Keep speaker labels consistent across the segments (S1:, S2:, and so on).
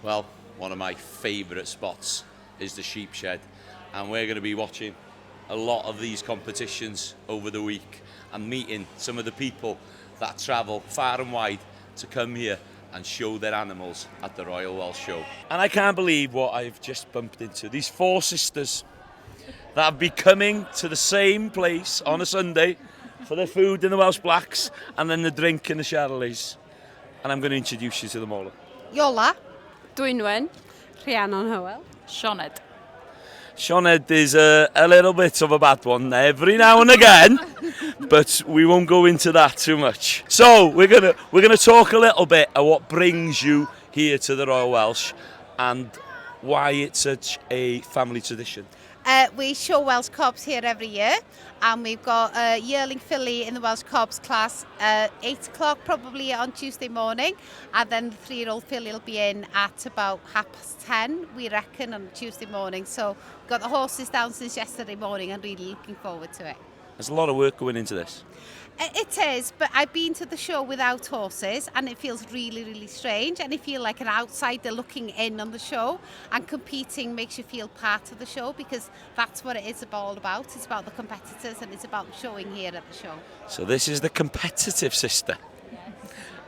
S1: Well, one of my favourite spots is the sheep shed, and we're going to be watching a lot of these competitions over the week and meeting some of the people that travel far and wide to come here and show their animals at the Royal Welsh Show. And I can't believe what I've just bumped into. These four sisters that have been coming to the same place on a Sunday for their food in the Welsh Blacks and then the drink in the Chatterleys. And I'm going to introduce you to them all.
S2: Iola.
S3: Dwynwen.
S2: Rhiannon Howell.
S3: Sioned.
S1: Sioned is a little bit of a bad one every now and again, but we won't go into that too much. So we're gonna talk a little bit of what brings you here to the Royal Welsh and why it's such a family tradition.
S2: We show Welsh Cobs here every year, and we've got a yearling filly in the Welsh Cobs class at 8 o'clock probably on Tuesday morning, and then the 3-year-old filly will be in at about 10:30, we reckon, on Tuesday morning. So we've got the horses down since yesterday morning and really looking forward to it.
S1: There's a lot of work going into this.
S2: It is, but I've been to the show without horses and it feels really, really strange, and I feel like an outsider looking in on the show, and competing makes you feel part of the show because that's what it is all about. It's about the competitors and it's about showing here at the show.
S1: So this is the competitive sister.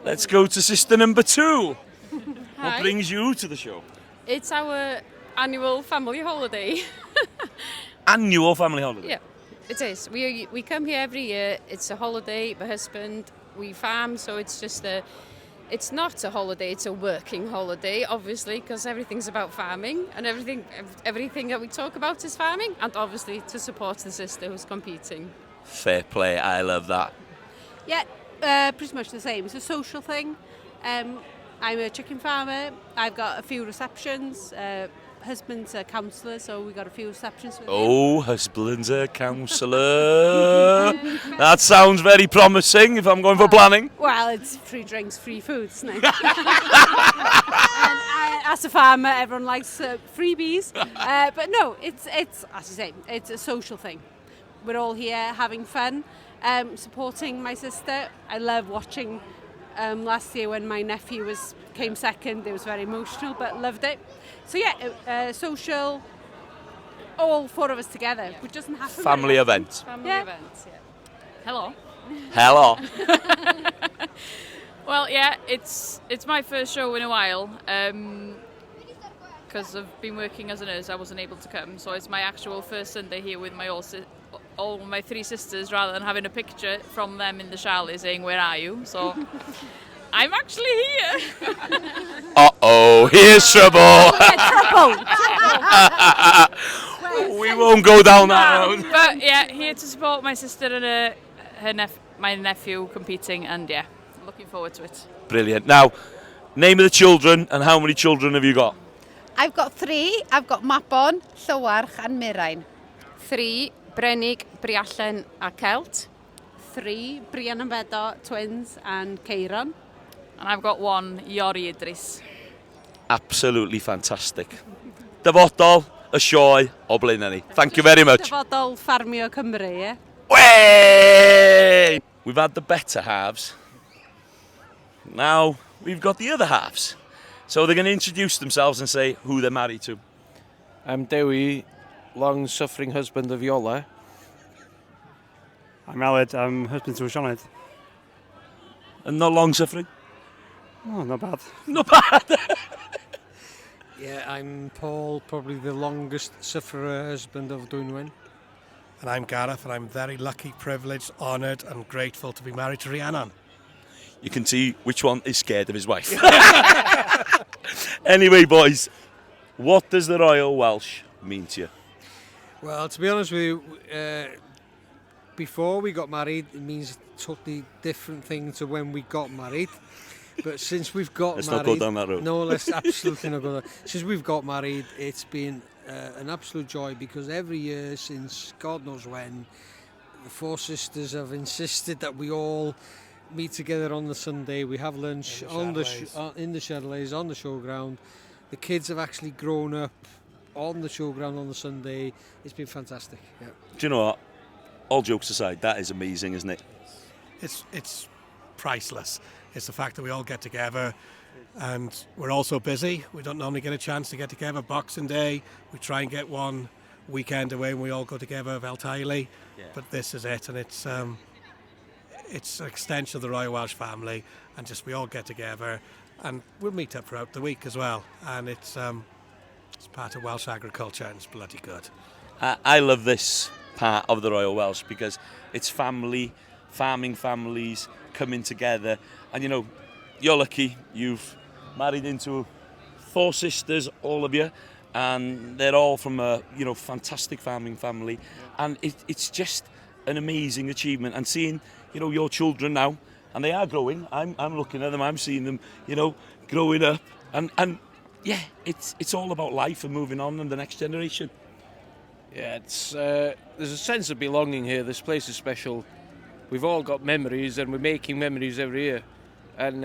S1: Let's go to sister number 2.
S3: Hi.
S1: What brings you to the show?
S3: It's our annual family holiday.
S1: Annual family holiday?
S3: Yeah, it is. We come here every year. It's a holiday. My husband, we farm, so it's just it's not a holiday, it's a working holiday, obviously, because everything's about farming, and everything that we talk about is farming, and obviously to support the sister who's competing.
S1: Fair play, I love that.
S4: Yeah, pretty much the same. It's a social thing. I'm a chicken farmer. I've got a few receptions. Husband's a counsellor, so we got a few receptions with him.
S1: Oh, husband's a counsellor. That sounds very promising if I'm going for planning.
S4: Well, it's free drinks, free food, isn't it? As a farmer, everyone likes freebies. But no, it's as you say, it's a social thing. We're all here having fun, supporting my sister. I love watching. Last year when my nephew came second, it was very emotional, but loved it. So yeah, social, all four of us together, which doesn't happen.
S1: Family event.
S3: Family event, yeah. Hello.
S1: Hello.
S3: Well, yeah, it's my first show in a while. Because I've been working as a nurse, I wasn't able to come. So it's my actual first Sunday here with all my 3 sisters, rather than having a picture from them in the chalet saying, "Where are you?" So I'm actually here.
S1: Uh-oh, here's trouble. We won't go down that road.
S3: But yeah, here to support my sister and my nephew competing, and yeah, looking forward to it.
S1: Brilliant. Now, name of the children, and how many children have you got?
S2: I've got 3. I've got Mabon, Llywarch and Mirain.
S3: 3, Brenig, Briallen a Celt.
S4: 3, Brian and Bedo, twins, and Ceiron.
S3: And I've got 1, Iori Idris.
S1: Absolutely fantastic. Dyfodol, y sioe o Blaenau. Thank you very much.
S4: Dyfodol Ffarmio Cymru, yeah?
S1: Way! We've had the better halves. Now we've got the other halves. So they're going to introduce themselves and say who they're married to.
S5: I'm Dewi, long-suffering husband of Iola.
S6: I'm Aled, I'm husband to Sioned.
S1: And not long suffering?
S6: Oh, not bad.
S1: Not bad.
S5: Yeah, I'm Paul, probably the longest sufferer husband of Dwynwen.
S7: And I'm Gareth, and I'm very lucky, privileged, honoured and grateful to be married to Rhiannon.
S1: You can see which one is scared of his wife. Anyway, boys, what does the Royal Welsh mean to you?
S5: Well, to be honest with you, before we got married, it means a totally different thing to when we got married. But since we've got
S1: Let's
S5: married...
S1: not go down that road.
S5: No, let's absolutely not go there. Since we've got married, it's been an absolute joy, because every year since God knows when, the 4 sisters have insisted that we all meet together on the Sunday. We have lunch in the Chatterleys, on the Showground. The kids have actually grown up on the Showground on the Sunday. It's been fantastic. Yeah.
S1: Do you know what? All jokes aside, that is amazing, isn't it?
S7: It's priceless. It's the fact that we all get together, And we're also busy. We don't normally get a chance to get together. Boxing Day, we try and get one weekend away and we all go together of Eltaili. But this is it, and it's an extension of the Royal Welsh family, and just we all get together and we'll meet up throughout the week as well. And it's part of Welsh agriculture, and it's bloody good.
S1: I love this part of the Royal Welsh because it's family, farming families coming together. And you know, you're lucky, you've married into 4 sisters, all of you, and they're all from a fantastic farming family. And it's just an amazing achievement. And seeing, your children now, and they are growing. I'm looking at them, I'm seeing them, growing up. And yeah, it's all about life and moving on and the next generation.
S8: Yeah, it's there's a sense of belonging here. This place is special. We've all got memories, and we're making memories every year. And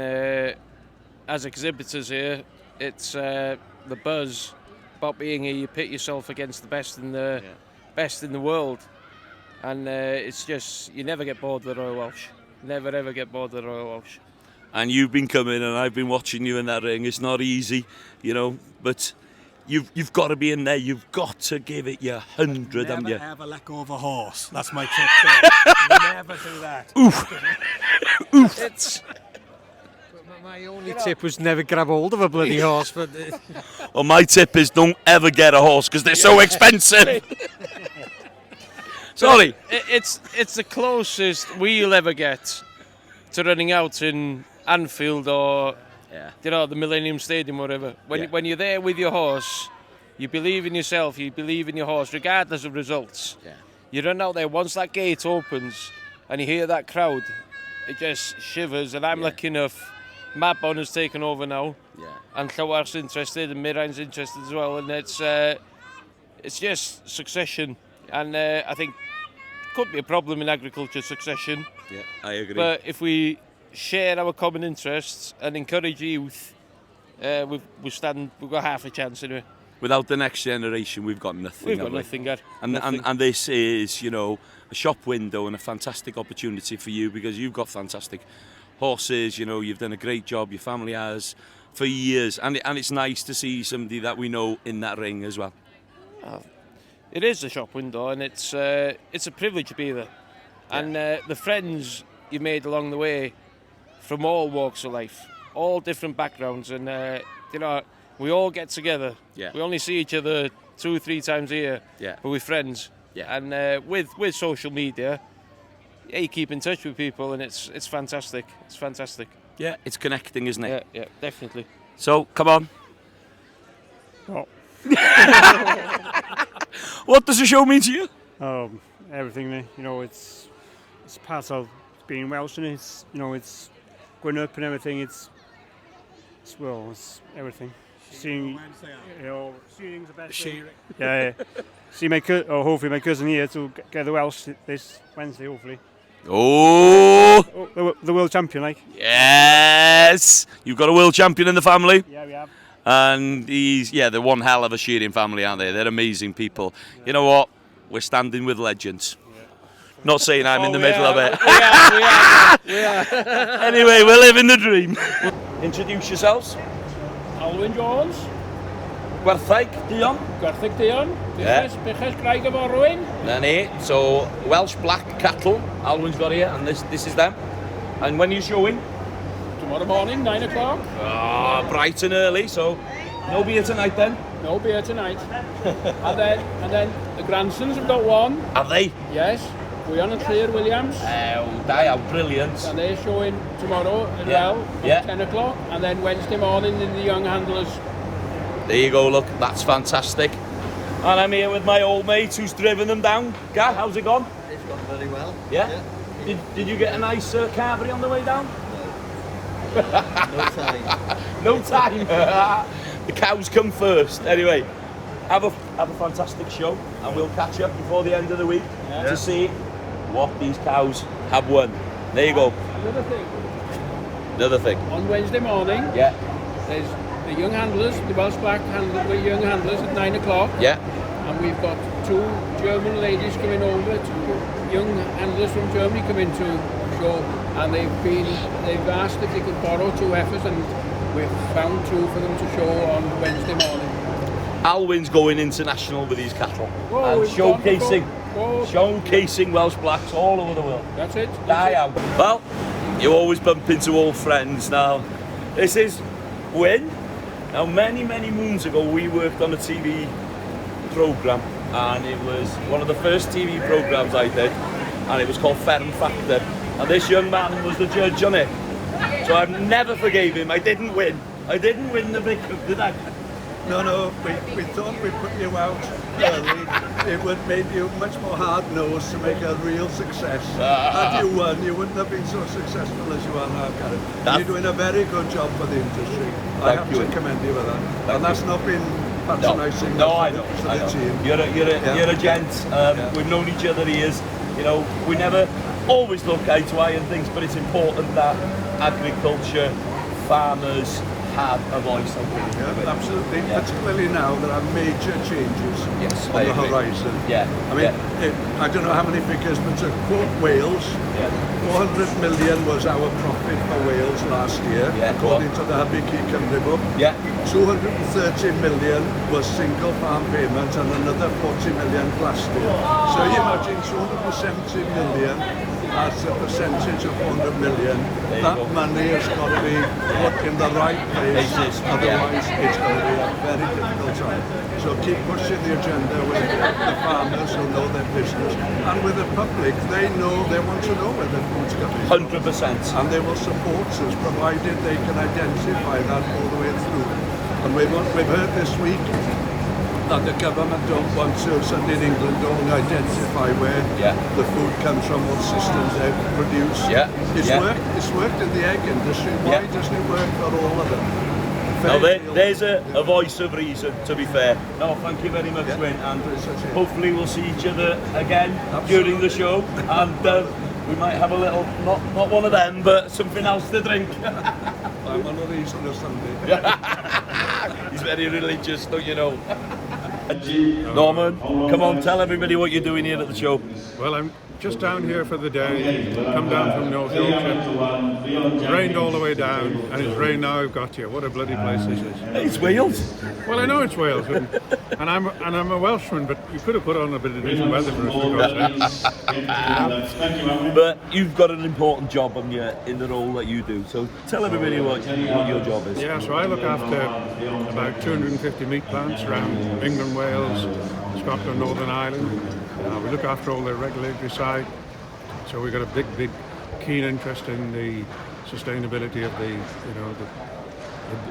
S8: as exhibitors here, it's the buzz about being here. You pit yourself against the best in the world, and it's just, you never get bored with the Royal Welsh. Never ever get bored with the Royal Welsh.
S1: And you've been coming, and I've been watching you in that ring. It's not easy, but you've got to be in there. You've got to give it your 100, haven't you?
S7: Never ever let go of a horse. That's my tip. Never do that.
S1: Oof.
S8: It's
S5: My only tip was never grab hold of a bloody horse. But
S1: well, my tip is don't ever get a horse because they're so expensive. Sorry.
S8: It's the closest we'll ever get to running out in Anfield or the Millennium Stadium, or whatever. When you're there with your horse, you believe in yourself, you believe in your horse, regardless of results.
S1: Yeah.
S8: You run out there, once that gate opens and you hear that crowd, it just shivers. And I'm lucky enough, Matt Bonner's taken over now, and Llywar's interested, and Mirain's interested as well, and it's just succession. And I think it could be a problem in agriculture, succession.
S1: Yeah, I agree.
S8: But if we share our common interests and encourage youth, we've got half a chance anyway.
S1: Without the next generation, we've got nothing.
S8: We've got nothing, Gareth.
S1: And this is, a shop window and a fantastic opportunity for you because you've got fantastic horses. You've done a great job. Your family has for years, and it's nice to see somebody that we know in that ring as well.
S8: It is a shop window, and it's a privilege to be there. And the friends you made along the way, from all walks of life, all different backgrounds, and we all get together.
S1: Yeah.
S8: We only see each other 2 or 3 times a year,
S1: Yeah.
S8: but we're friends.
S1: Yeah.
S8: And with social media, you keep in touch with people, and it's fantastic. It's fantastic.
S1: Yeah, it's connecting, isn't it?
S8: Yeah, definitely.
S1: So, come on.
S6: Oh,
S1: What does the show mean to you?
S6: everything. It's part of being Welsh, and it's it's growing up and everything. It's everything. Seeing, shearing's the best.
S7: Shearing.
S6: Yeah. See hopefully my cousin here to get the Welsh this Wednesday, hopefully.
S1: Oh,
S6: The world champion, like.
S1: yes! You've got a world champion in the family.
S6: Yeah, we have.
S1: And they're one hell of a shearing family, aren't they? They're amazing people. Yeah. You know what? We're standing with legends. Yeah. Not saying I'm in the middle of it.
S8: We are.
S1: Anyway, we're living the dream. Introduce yourselves.
S9: Alwyn Jones,
S1: Gwertheg, Dion.
S9: Gareth Dion, Biches Graig of Orwyn.
S1: Na ni. So, Welsh black cattle. Alwyn's got here, and this is them. And when are you showing?
S9: Tomorrow morning, 9 o'clock.
S1: Ah, bright and early, so no beer tonight then?
S9: No beer tonight. and then the grandsons have got one.
S1: Have they?
S9: Yes, Gwion and Claire Williams.
S1: Oh, they are brilliant.
S9: And they're showing tomorrow as well, at 10 o'clock. And then Wednesday morning in the Young Handlers.
S1: There you go, look, that's fantastic. And I'm here with my old mate who's driven them down. Gav, how's it gone?
S10: It's gone very well.
S1: Yeah? Did you get a nice carvery on the way down?
S10: No time.
S1: No time. The cows come first. Anyway, have a fantastic show, and we'll catch up before the end of the week to see what these cows have won. There you go. Another thing.
S9: On Wednesday morning, there's the Young Handlers, the Welsh Black Young Handlers at 9 o'clock.
S1: Yeah.
S9: And we've got 2 German ladies coming over, 2 young handlers from Germany coming to show, and they've asked if they could borrow 2 heifers, and we've found two for them to show on Wednesday morning.
S1: Alwyn's going international with his cattle
S9: Whoa,
S1: and
S9: we've gone
S1: showcasing Welsh Blacks all over the world.
S9: That's it.
S1: Well, you always bump into old friends now. This is Wyn. Now, many moons ago, we worked on a TV programme, and it was one of the first TV programmes I did, and it was called Ferm Factor. And this young man was the judge on it. So I've never forgave him. I didn't win. I didn't win the big cup, did I?
S11: No, we thought we'd put you out early. It would make you much more hard-nosed to make a real success. Had you won, you wouldn't have been so successful as you are now, Gareth. You're doing a very good job for the industry. I have to commend you for that. And that's not been patronising
S1: I know.
S11: the team.
S1: You're a gent. We've known each other years. You know, we never always look eye to eye and things, but it's important that agriculture, farmers, have a voice.
S11: Yeah, absolutely. Yeah. Particularly now, there are major changes on the horizon.
S1: Yeah.
S11: I mean, I don't know how many figures, but to quote Wales, 400 million was our profit for Wales last year, according to the Happy Key Cymru book. 230 million was single farm payments and another 40 million plastic. So you imagine 270 million as a percentage of 400 million. That money has got to be put in the right place, otherwise it's going to be a very difficult time. So keep pushing the agenda with the farmers who know their business, and with the public, they want to know where their food's coming from.
S1: 100%.
S11: And they will support us, provided they can identify that all the way through. And we've heard this week that the government don't want to, certainly in England, don't identify where the food comes from, what systems they produce. It's worked in the egg industry. Why doesn't it work for all of them?
S1: Now there's a voice of reason, to be fair. No, thank you very much, Wyn, and hopefully we'll see each other again during the show, and we might have a little, not one of them, but something else to drink.
S11: I'm on a these on a Sunday.
S1: He's very religious, don't you know? Norman, come on, tell everybody what you're doing here at the show.
S12: Well, I'm just down here for the day, come down from North Yorkshire. It rained all the way down, and it's rained now I've got here. What a bloody place this is.
S1: It's Wales.
S12: Well, I know it's Wales, and I'm a Welshman, but you could have put on a bit of decent weather for us to go.
S1: But you've got an important job on in the role that you do, so tell everybody what your job is.
S12: Yeah, so I look after about 250 meat plants around England, Wales, Scotland, Northern Ireland. We look after all the regulatory side, so we've got a big keen interest in the sustainability of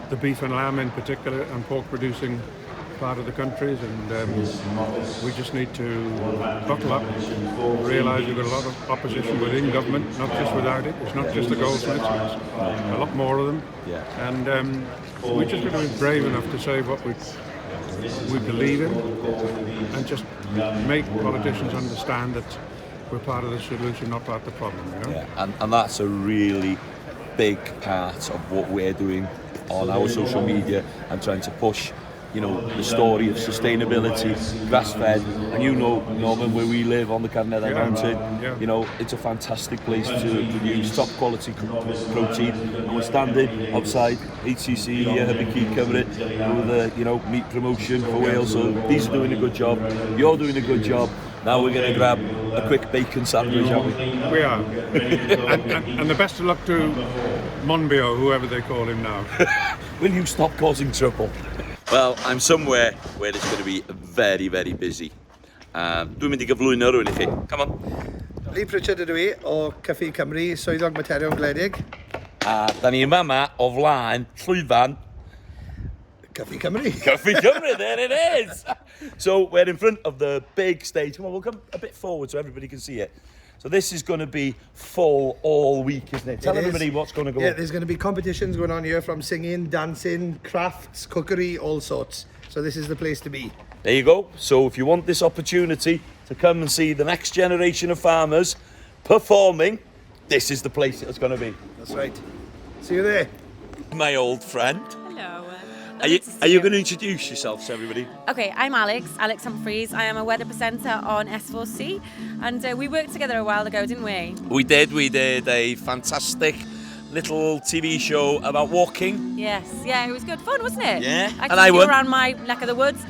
S12: the beef and lamb in particular, and pork producing part of the countries, and we just need to buckle up, realise we've got a lot of opposition within government, not just without it. It's not just the goldsmiths, it's a lot more of them, and we're just going to be brave enough to say what we believe in, and just make politicians understand that we're part of the solution, not part of the problem. You know?
S1: Yeah, and that's a really big part of what we're doing on our social media and trying to push, the story of sustainability, grass-fed, and Norman, where we live on the Carnedd Mountain, it's a fantastic place to produce top quality protein, and we're standing outside HCC here, Happy Key Cymru, with the meat promotion for Wales, so these are doing a good job, you're doing a good job. Now we're going to grab a quick bacon sandwich, aren't we?
S12: We are. and the best of luck to Monbiot, whoever they call him now.
S1: Will you stop causing trouble? Well, I'm somewhere where it's going to be very, very busy. Dwi'n mynd I gyflwyno rhywun I chi. Come on.
S13: Lee Pritchard ydw I o Caffi Cymru, Swyddog Materion Gwledig.
S1: A da ni yma o flaen llwyfan
S13: Caffi Cymru.
S1: Caffi Cymru, there it is. So we're in front of the big stage. Come on, we'll come a bit forward so everybody can see it. So this is going to be full all week, isn't it? Tell everybody what's going to go on.
S13: Yeah, there's going to be competitions going on here from singing, dancing, crafts, cookery, all sorts. So this is the place to be.
S1: There you go. So if you want this opportunity to come and see the next generation of farmers performing, this is the place it's going to be.
S13: That's right. See you there.
S1: My old friend.
S14: Hello.
S1: Are you going to introduce yourself to everybody?
S14: Okay, I'm Alex Humphreys. I am a weather presenter on S4C, and we worked together a while ago, didn't we?
S1: We did a fantastic little TV show about walking.
S14: Yes, yeah, it was good fun, wasn't it?
S1: Yeah,
S14: I
S1: and I
S14: took you
S1: won.
S14: around my neck of the woods.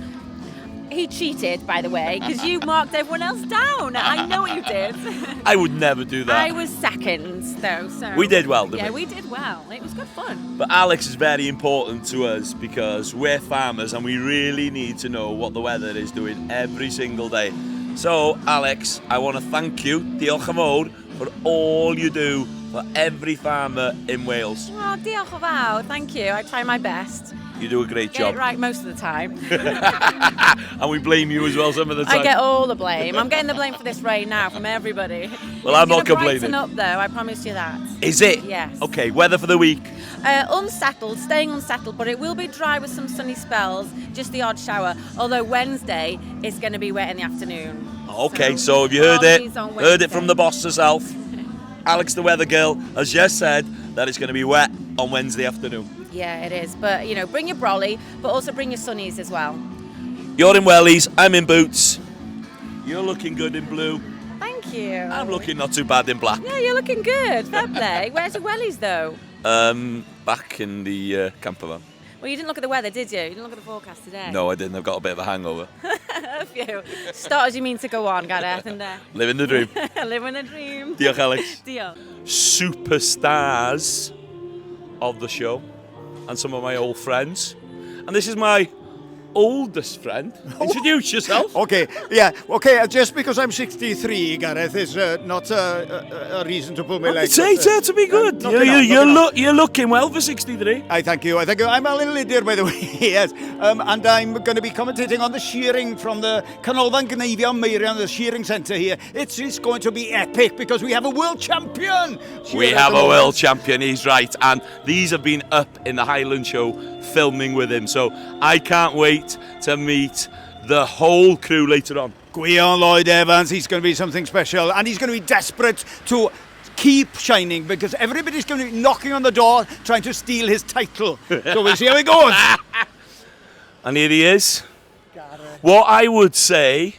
S14: He cheated, by the way, because you marked everyone else down. I know what you did.
S1: I would never do that.
S14: I was second, though. So
S1: We did well, didn't
S14: yeah,
S1: we?
S14: we did well. It was good fun.
S1: But Alex is very important to us because we're farmers and we really need to know what the weather is doing every single day. So, Alex, I want to thank you, diolch yn fawr, for all you do for every farmer in Wales.
S14: Oh, diolch yn fawr. Thank you. I try my best.
S1: You do a great
S14: Get
S1: job.
S14: it right most of the time.
S1: And we blame you as well some of the time.
S14: I get all the blame. I'm getting the blame for this rain now from everybody.
S1: Well, I'm not
S14: It's gonna
S1: complaining.
S14: brighten up, though. I promise you that.
S1: Is it?
S14: Yes.
S1: Okay, weather for the week.
S14: Unsettled, staying unsettled, but it will be dry with some sunny spells, just the odd shower. Although Wednesday is going to be wet in the afternoon.
S1: Okay, so have you heard it?
S14: apologies on
S1: Heard it
S14: Wednesday.
S1: from the boss herself. Alex, the weather girl, has just said that it's going to be wet on Wednesday afternoon.
S14: Yeah, it is. But, you know, bring your brolly, but also bring your sunnies as well.
S1: You're in wellies, I'm in boots. You're looking good in blue.
S14: Thank you.
S1: I'm looking not too bad in black.
S14: Yeah, you're looking good. Fair play. Where's your wellies, though?
S1: Back in the camper van.
S14: Well, you didn't look at the weather, did you? You didn't look at the forecast today.
S1: No, I didn't. I've got a bit of a hangover.
S14: Have you? Start as you mean to go on, Gareth, and
S1: Living the dream.
S14: living a dream.
S1: Diolch, Alex.
S14: Diolch.
S1: Superstars of the show and some of my old friends. And this is my oldest friend. Introduce yourself.
S15: Okay, yeah, okay, just because I'm 63, Gareth, is not a reason to pull my leg.
S1: It's to be good. You're looking well for 63.
S15: I thank you. I'm a little idiot, by the way, yes. And I'm going to be commentating on the shearing from the Canolfan Gneifio Meirion, the shearing centre here. It's going to be epic because we have a world champion.
S1: We have a world champion, he's right. And these have been up in the Highland Show filming with him. So I can't wait to meet the whole crew later on.
S15: Gwion Lloyd Evans, he's going to be something special. And he's going to be desperate to keep shining because everybody's going to be knocking on the door trying to steal his title. So we'll see how it goes.
S1: And here he is. What I would say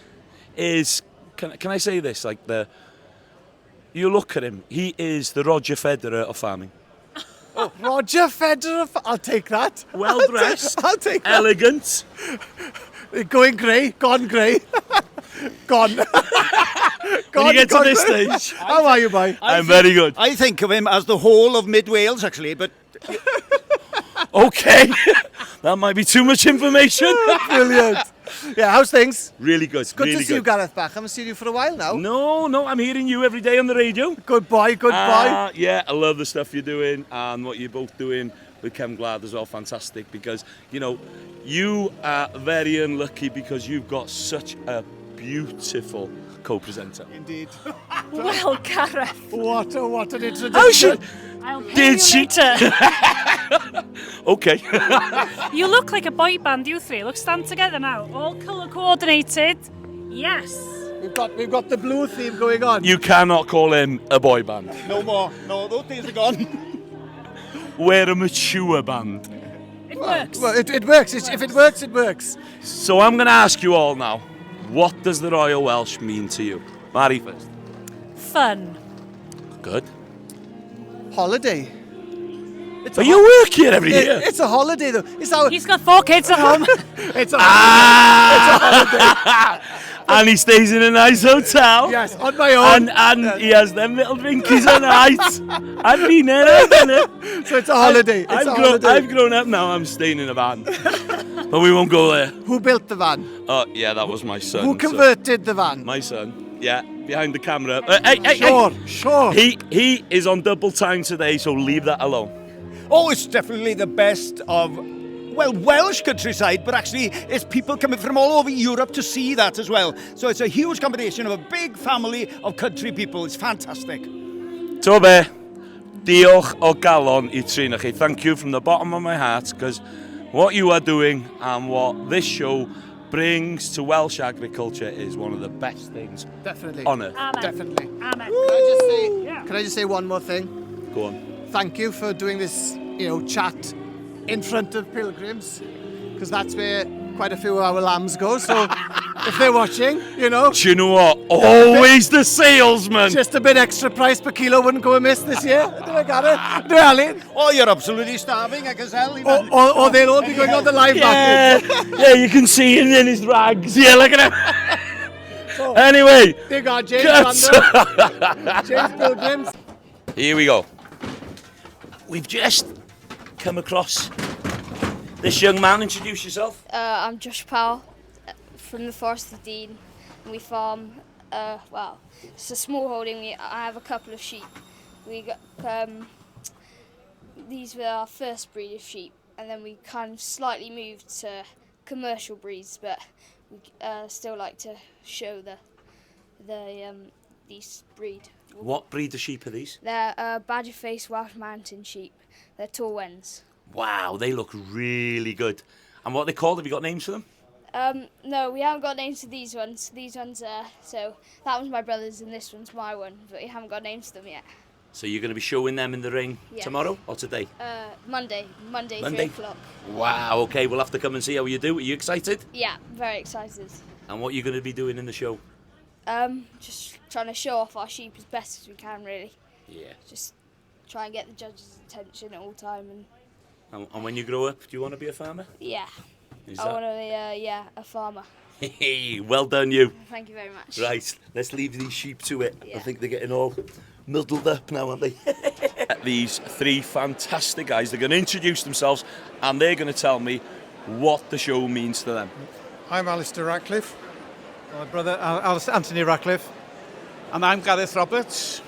S1: is, can I say this? You look at him, he is the Roger Federer of farming.
S13: Oh, Roger Federer, I'll take that.
S1: Well dressed,
S13: I'll take that.
S1: elegant.
S13: Going grey, gone grey. Gone.
S1: When you get to this stage.
S13: How are you, boy?
S1: I'm very good.
S15: I think of him as the whole of Mid Wales, actually, but...
S1: Okay, that might be too much information.
S13: Brilliant. Yeah, how's things?
S1: Really good.
S13: Good
S1: really
S13: to see you, Gareth, back. I haven't seen you for a while now.
S1: No, I'm hearing you every day on the radio.
S13: Good boy, good boy.
S1: Yeah, I love the stuff you're doing and what you're both doing with Chem Glad as well. Fantastic, because, you are very unlucky because you've got such a beautiful co-presenter.
S13: Indeed.
S14: Well, Gareth.
S13: What an introduction.
S1: How she...
S16: I'll pay
S1: Did
S16: you
S1: she?
S16: later.
S1: Okay.
S16: You look like a boy band, you three. Look, stand together now. All colour coordinated. Yes.
S13: We've got the blue theme going on.
S1: You cannot call him a boy band.
S15: No more. No, those days are gone.
S1: We're a mature band.
S16: It works.
S13: Well, it works. If it works, it works.
S1: So I'm going to ask you all now, what does the Royal Welsh mean to you? Mary first.
S16: Fun.
S1: Good.
S13: Holiday.
S1: But you work here every year.
S13: It's a holiday, though.
S16: He's got 4 kids at home.
S13: It's a holiday.
S1: And he stays in a nice hotel.
S13: Yes, on my own.
S1: And he has them little drinkies at night. I've been there, I've done it.
S13: So it's a holiday.
S1: I've grown up now, I'm staying in a van. But we won't go there.
S13: Who built the van?
S1: Oh, yeah, that was my son.
S13: Who converted the van?
S1: My son. Yeah, behind the camera.
S13: Sure.
S1: He is on double time today, so leave that alone.
S15: Oh, it's definitely the best of, Welsh countryside, but actually it's people coming from all over Europe to see that as well. So it's a huge combination of a big family of country people. It's fantastic.
S1: To be, diolch o galon I tri na chi. Thank you from the bottom of my heart, because what you are doing and what this show brings to Welsh agriculture is one of the best things
S13: Definitely.
S1: on earth.
S16: Amen.
S13: Definitely.
S16: Amen.
S13: Can I just say one more thing?
S1: Go on.
S13: Thank you for doing this, chat in front of pilgrims, because that's where quite a few of our lambs go. So
S17: if they're watching, you know.
S1: Do you know what? Always the salesman.
S17: Just a bit extra price per kilo wouldn't go amiss this year. Do I got it? Do I, Alan?
S15: Oh, you're absolutely starving, I can tell.
S17: Or they'll all be going on the live market.
S1: Yeah, you can see him in his rags. Yeah, look at him. Anyway.
S17: There you go, James Randall. James Pilgrims.
S1: Here we go. We've just come across this young man. Introduce yourself.
S18: I'm Josh Powell from the Forest of Dean. We farm, well, it's a small holding. I have a couple of sheep. We got these were our first breed of sheep, and then we kind of slightly moved to commercial breeds, but we still like to show these breed.
S1: What breed of sheep are these?
S18: They're badger-faced Welsh mountain sheep. They're tall wens.
S1: Wow, they look really good. And what are they called? Have you got names for them?
S18: No, we haven't got names for these ones. These ones are, so that one's my brother's and this one's my one, but we haven't got names for them yet.
S1: So you're going to be showing them in the ring tomorrow or today?
S18: Monday, 3 o'clock.
S1: Wow, okay, we'll have to come and see how you do. Are you excited?
S18: Yeah, very excited.
S1: And what are you going to be doing in the show?
S18: Just trying to show off our sheep as best as we can, really.
S1: Yeah.
S18: Just try and get the judges' attention at all time.
S1: And when you grow up, do you want to be a farmer?
S18: Yeah.
S1: Is
S18: I
S1: that-
S18: want to be, a farmer.
S1: Hey, well done you.
S18: Thank you very much.
S1: Right, let's leave these sheep to it.
S18: Yeah.
S1: I think they're getting all muddled up now, aren't they? These three fantastic guys, they're going to introduce themselves and they're going to tell me what the show means to them.
S19: I'm Alistair Ratcliffe.
S20: My brother, Anthony Ratcliffe. And I'm Gareth Roberts.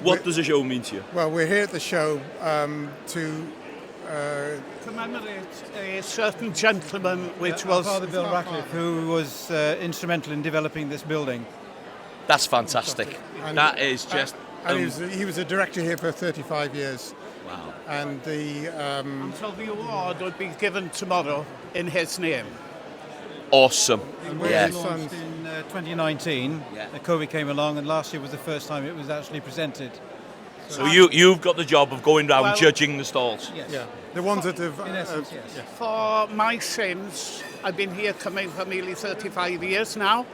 S1: What does the show mean to you?
S19: Well, we're here at the show to
S20: commemorate a certain gentleman which was
S17: Father Bill Ratcliffe, who was instrumental in developing this building.
S1: That's fantastic.
S19: And-
S1: That is just...
S19: and he was a director here for 35 years.
S1: Wow.
S19: And
S20: And so the award would be given tomorrow in his name.
S1: Awesome.
S20: And
S1: Yeah.
S20: we're
S17: Launched in 2019. COVID came along, and last year was the first time it was actually presented.
S1: So you've got the job of going round
S20: Well-
S1: judging the stalls.
S19: Yeah, the ones that have...
S17: In essence, yes.
S20: For my sins, I've been here coming for nearly 35 years now,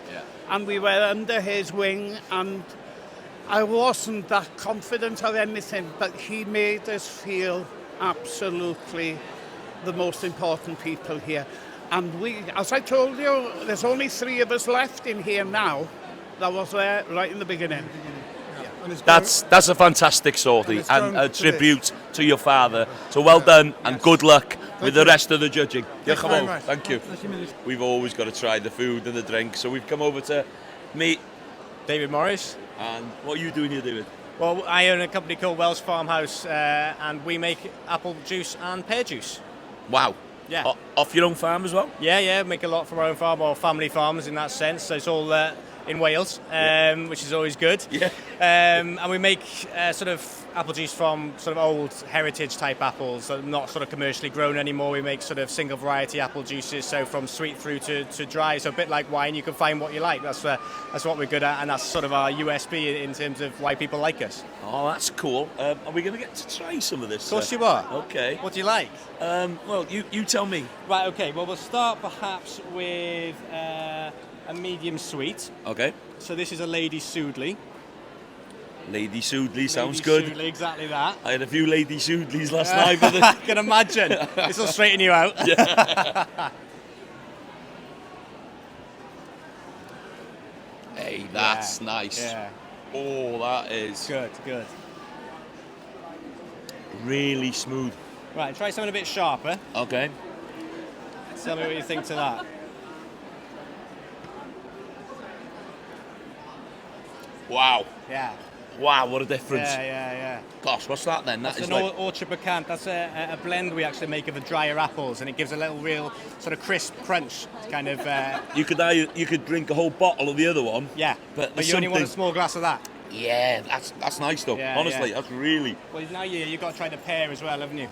S20: and we were under his wing, and I wasn't that confident of anything, but he made us feel absolutely the most important people here. And we, as I told you, there's only 3 of us left in here now. That was there right in the beginning.
S1: That's a fantastic sortie
S19: it's
S1: and
S19: grown
S1: a
S19: to
S1: tribute to your father. So well done and good luck with the rest of the judging.
S19: Thanks
S1: Come
S19: very
S1: on,
S19: much.
S1: thank you. We've always got to try the food and the drink, so we've come over to meet
S21: David Morris.
S1: And what are you doing here, David?
S21: Well, I own a company called Welsh Farmhouse, and we make apple juice and pear juice.
S1: Wow.
S21: Yeah.
S1: Off your own farm as well?
S21: Yeah, make a lot from our own farm, or family farms in that sense. So it's all in Wales, which is always good.
S1: Yeah.
S21: And we make sort of apple juice from sort of old heritage type apples, so not sort of commercially grown anymore. We make sort of single variety apple juices, so from sweet through to dry. So a bit like wine, you can find what you like. That's what we're good at, and that's sort of our USP in terms of why people like us.
S1: Oh, that's cool. Are we going to get to try some of this?
S21: Of course you are.
S1: Okay.
S21: What do you like?
S1: Well, you tell me.
S21: Right, okay. Well, we'll start perhaps with a medium sweet.
S1: Okay.
S21: So this is a Lady Soodley.
S1: Lady Soodley sounds
S21: Lady
S1: good.
S21: Soodley, exactly that.
S1: I had a few Lady Soodleys last night. But
S21: I can imagine. This will straighten you out.
S1: Yeah. Hey, that's nice.
S21: Yeah.
S1: Oh, that is
S21: good.
S1: Really smooth.
S21: Right, try something a bit sharper.
S1: Okay.
S21: Tell me what you think to that.
S1: Wow.
S21: Yeah.
S1: Wow, what a difference.
S21: Yeah.
S1: Gosh, what's that then?
S21: That's
S1: That is
S21: an
S1: like...
S21: orchard pecant. That's a blend we actually make of the drier apples, and it gives a little real sort of crisp crunch. It's kind of.
S1: You could drink a whole bottle of the other one.
S21: Yeah.
S1: But
S21: you only want a small glass of that.
S1: Yeah, that's nice though.
S21: Yeah,
S1: Honestly,
S21: yeah.
S1: that's really.
S21: Well, now you've got to try the pear as well, haven't you?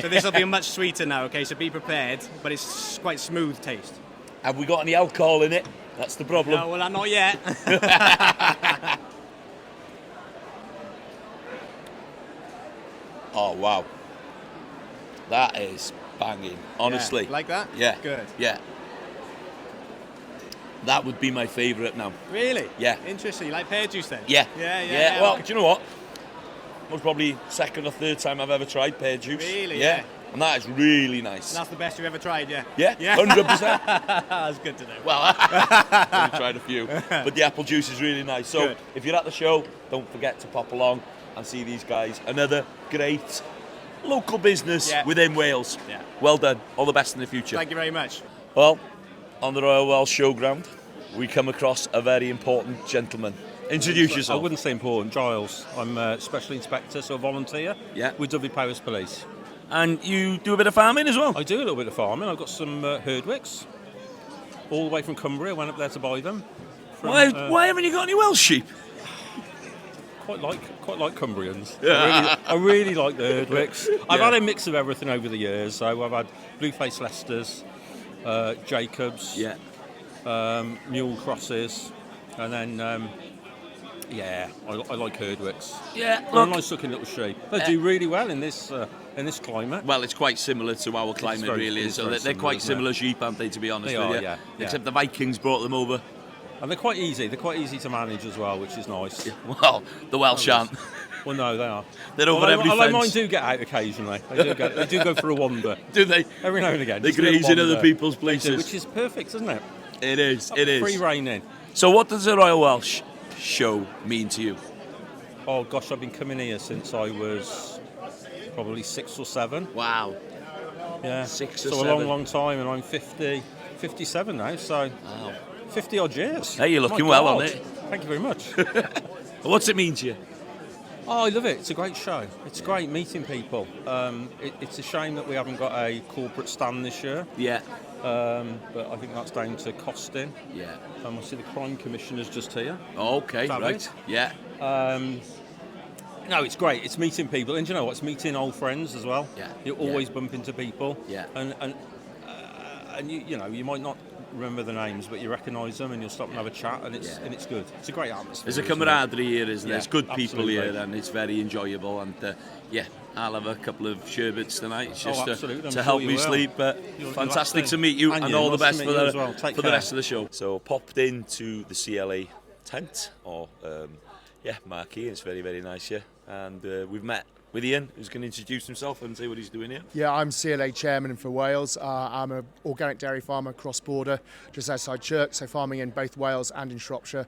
S21: So this will be much sweeter now. Okay, so be prepared. But it's quite smooth taste.
S1: Have we got any alcohol in it? That's the problem.
S21: No, well, not yet.
S1: Oh wow, that is banging. Honestly,
S21: Like that?
S1: Yeah.
S21: Good.
S1: Yeah. That would be my favourite now.
S21: Really?
S1: Yeah.
S21: Interesting. You like pear juice then?
S1: Yeah.
S21: Yeah.
S1: Well, do you know what? That was probably second or third time I've ever tried pear juice.
S21: Really?
S1: Yeah. And that is really nice.
S21: And that's the best you've ever tried, yeah?
S1: Yeah, 100%.
S21: That's good to know.
S1: Well, I've tried a few. But the apple juice is really nice. So
S21: Good.
S1: if you're at the show, don't forget to pop along and see these guys. Another great local business within Wales.
S21: Yeah.
S1: Well done. All the best in the future.
S21: Thank you very much.
S1: Well, on the Royal Welsh Showground, we come across a very important gentleman. Introduce yourself.
S2: I wouldn't say important. Giles. I'm a special inspector, so a volunteer with Dudley Powys Police.
S1: And you do a bit of farming as well?
S2: I do a little bit of farming. I've got some Herdwicks, all the way from Cumbria. I went up there to buy them.
S1: Why haven't you got any Welsh sheep?
S2: Quite like Cumbrians. I really like the Herdwicks. I've had a mix of everything over the years. So I've had blue-faced Leicesters, Jacobs, mule crosses, and then I like Herdwicks.
S1: Yeah,
S2: they're a nice looking little sheep. They do really well in this climate.
S1: Well, it's quite similar to our climate, really. So they're quite similar sheep, aren't they? To be honest with you.
S2: Yeah.
S1: Except the Vikings brought them over.
S2: And they're quite easy. They're quite easy to manage as well, which is nice.
S1: Well, the Welsh aren't.
S2: Well, no, they are.
S1: They're over every fence.
S2: Although mine do get out occasionally. They do go for a wander.
S1: Do they?
S2: Every now and again.
S1: They graze in other people's places.
S2: Which is perfect, isn't it?
S1: It is. It is.
S2: Free reigning.
S1: So what does the Royal Welsh Show mean to you?
S2: Oh, gosh, I've been coming here since I was probably 6 or 7.
S1: Wow.
S2: Yeah.
S1: 6 or
S2: so
S1: 7.
S2: a long time, and I'm 57 now, so 50 odd years.
S1: Hey, you're looking
S2: My
S1: well
S2: God.
S1: on it.
S2: Thank you very much.
S1: What's it mean to you?
S2: Oh, I love it. It's a great show. It's great meeting people. It's a shame that we haven't got a corporate stand this year.
S1: Yeah.
S2: But I think that's down to costing.
S1: Yeah.
S2: I see the Crime Commissioner's just here.
S1: Okay,
S2: David.
S1: right. Yeah.
S2: No, it's great. It's meeting people, and you know what? It's meeting old friends as well.
S1: Yeah.
S2: You always bump into people.
S1: Yeah.
S2: And you know, you might not remember the names, but you recognise them, and you'll stop and have a chat, and it's good. It's a great atmosphere.
S1: There's a camaraderie here, isn't there?
S2: Yeah,
S1: There's good people
S2: absolutely.
S1: here, and it's very enjoyable. And I'll have a couple of sherbets tonight just to help me sleep. But fantastic to meet you, and all the best for the rest of the show. So popped into the CLA tent, or marquee. It's very, very nice here, and we've met with Ian, who's going to introduce himself and say what he's doing here.
S22: Yeah, I'm CLA chairman for Wales. I'm an organic dairy farmer cross-border, just outside Chirk, so farming in both Wales and in Shropshire.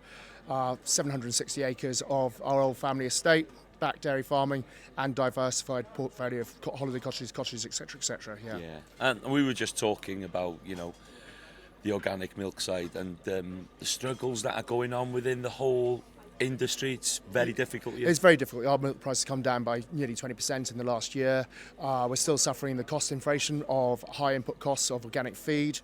S22: 760 acres of our old family estate, back dairy farming, and diversified portfolio of holiday cottages, etc., etc. Yeah.
S1: And we were just talking about, the organic milk side and the struggles that are going on within the whole industry. It's very difficult.
S22: It's very difficult. Our milk prices come down by nearly 20% in the last year. We're still suffering the cost inflation of high input costs of organic feed.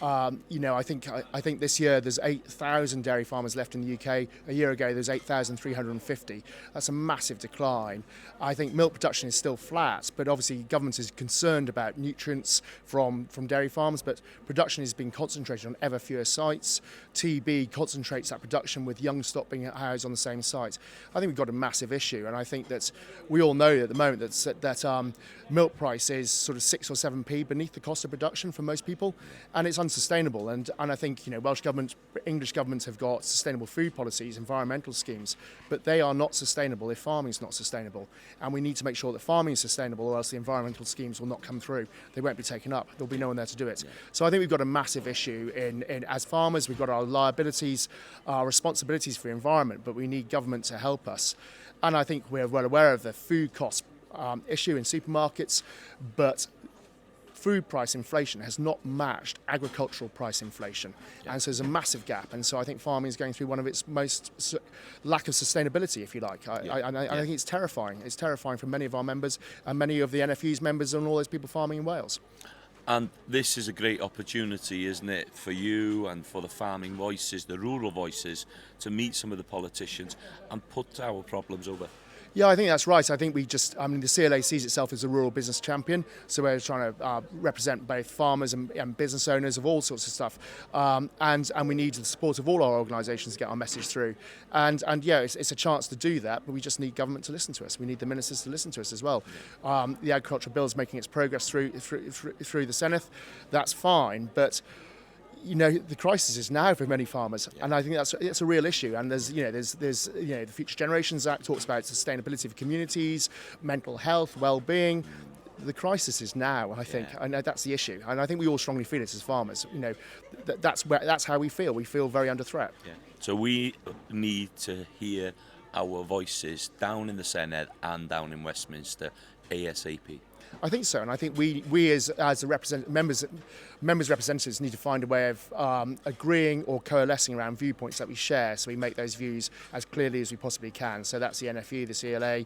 S22: I think this year there's 8,000 dairy farmers left in the UK. A year ago there's 8,350. That's a massive decline. I think milk production is still flat, but obviously government is concerned about nutrients from dairy farms, but production is being concentrated on ever fewer sites. TB concentrates that production with young stock being housed on the same site. I think we've got a massive issue, and I think that we all know at the moment that milk price is sort of 6 or 7p beneath the cost of production for most people, and it's unsustainable. And I think Welsh government, English governments have got sustainable food policies, environmental schemes, but they are not sustainable if farming is not sustainable. And we need to make sure that farming is sustainable, or else the environmental schemes will not come through. They won't be taken up. There'll be no one there to do it. So I think we've got a massive issue in as farmers. We've got our liabilities, our responsibilities for the environment, but we need government to help us. And I think we're well aware of the food cost issue in supermarkets, but food price inflation has not matched agricultural price inflation. And so there's a massive gap. And so I think farming is going through one of its most lack of sustainability, if you like. I think it's terrifying. It's terrifying for many of our members and many of the NFU's members and all those people farming in Wales.
S1: And this is a great opportunity, isn't it, for you and for the farming voices, the rural voices, to meet some of the politicians and put our problems over.
S22: Yeah, I think that's right. I think the CLA sees itself as a rural business champion, so we're trying to represent both farmers and business owners of all sorts of stuff, and we need the support of all our organisations to get our message through. And it's a chance to do that, but we just need government to listen to us. We need the ministers to listen to us as well. The agricultural bill is making its progress through the Senate. That's fine, but the crisis is now for many farmers, and I think it's a real issue. And there's the Future Generations Act talks about sustainability for communities, mental health, well-being. The crisis is now, I think, and that's the issue. And I think we all strongly feel it as farmers. That's how we feel. We feel very under threat.
S1: Yeah. So we need to hear our voices down in the Senedd and down in Westminster ASAP.
S22: I think so, and I think we as the members representatives need to find a way of agreeing or coalescing around viewpoints that we share, so we make those views as clearly as we possibly can. So that's the NFU, the CLA,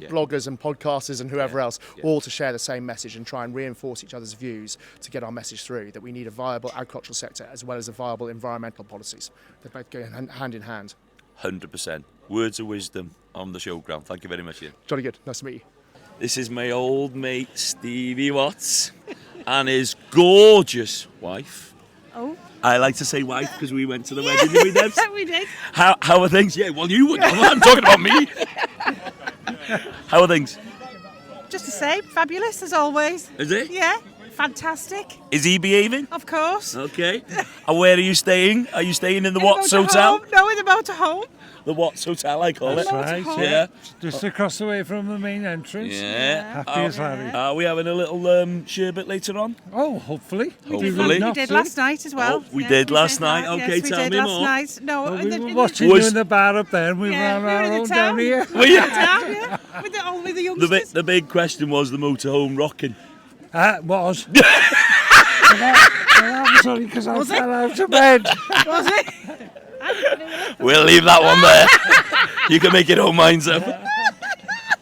S22: bloggers and podcasters and whoever else, all to share the same message and try and reinforce each other's views to get our message through, that we need a viable agricultural sector as well as a viable environmental policies. They both go hand in hand.
S1: 100%. Words of wisdom on the Showground. Thank you very much, Ian.
S22: Jolly good. Nice to meet you.
S1: This is my old mate Stevie Watts and his gorgeous wife.
S3: Oh.
S1: I like to say wife because we went to the wedding, did we, Debs?
S3: We did.
S1: How are things? Yeah, well, you would. I'm talking about me. How are things?
S3: Just the same, fabulous as always.
S1: Is it?
S3: Yeah, fantastic.
S1: Is he behaving?
S3: Of course.
S1: Okay. And where are you staying? Are you staying in the Watts Hotel?
S3: No, in the motorhome.
S1: The Watts Hotel, I call
S4: That's
S1: it.
S4: right,
S1: Yeah.
S4: Just across the way from the main entrance.
S1: Yeah.
S4: Happy as Larry.
S1: Are we having a little sherbet later on?
S4: Oh, hopefully.
S1: Hopefully.
S3: We did last night as well.
S1: Oh, we did last night.
S3: That.
S1: Okay,
S3: yes,
S1: tell
S3: we did
S1: me
S3: last
S1: more.
S3: Night. No,
S4: Well,
S3: in
S4: we
S3: the,
S4: were
S3: in
S4: watching you in the bar up there, and we were on
S3: we
S4: our
S3: were in
S4: own
S3: the
S4: down
S3: town.
S4: here.
S1: Were you?
S3: With the youngsters.
S1: The big question was the motorhome rocking.
S4: Was. That was only because I fell out of bed.
S3: Was it?
S1: We'll leave that one there. You can make your own minds up.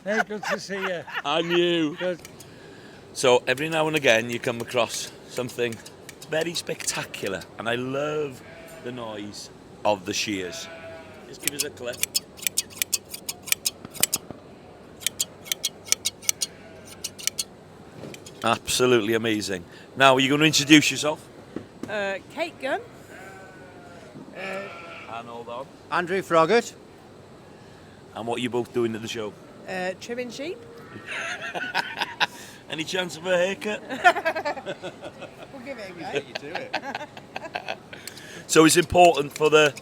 S4: Hey, good to see you.
S1: And you.
S4: Good.
S1: So every now and again you come across something very spectacular, and I love the noise of the shears. Just give us a clip. Absolutely amazing. Now, are you going to introduce yourself?
S3: Kate Gunn.
S1: And hold on.
S10: Andrew Froggatt.
S1: And what are you both doing at the show?
S3: Trimming sheep.
S1: Any chance of a haircut?
S3: We'll give it a go.
S10: You do it.
S1: So it's important for the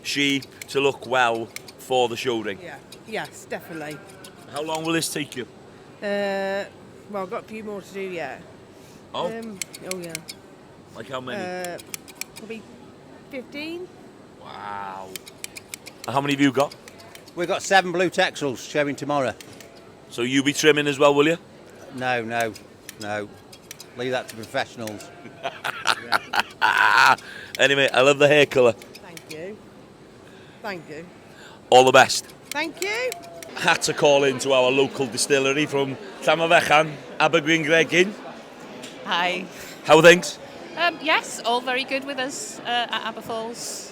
S1: sheep to look well for the show ring.
S3: Yeah. Yes, definitely.
S1: How long will this take you?
S3: Well, I've got a few more to do yet.
S1: Oh?
S3: Oh, yeah.
S1: Like how many?
S3: Probably 15.
S1: Wow. How many have you got?
S10: We've got 7 blue texels showing tomorrow.
S1: So you be trimming as well, will you?
S10: No. Leave that to professionals.
S1: Anyway, I love the hair colour.
S3: Thank you.
S1: All the best.
S3: Thank you.
S1: Had to call into our local distillery from Llanfechan, Abergwyn Gregin.
S23: Hi.
S1: How are things?
S23: Yes, all very good with us at Aberfalls.